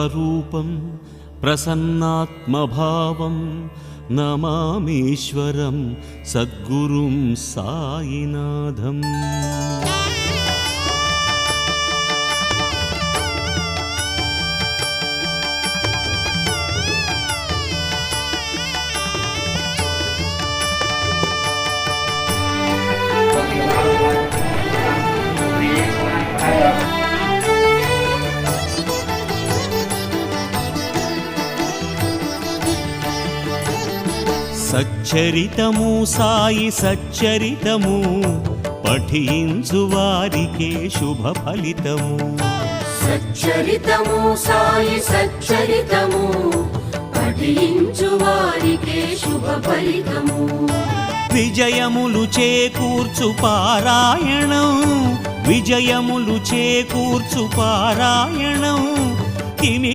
స్వరూపం ప్రసన్నాత్మభావం నమామీశ్వరం సద్గురుం సాయినాథం. సచ్చరితము సాయి సచ్చరితము పఠించు వారికే శుభ ఫలితము. సచ్చరితము సాయి సచ్చరితము పఠించు వారికే శుభ ఫలితము. విజయములు చేకూర్చు పారాయణం, విజయములు చేకూర్చు పారాయణం.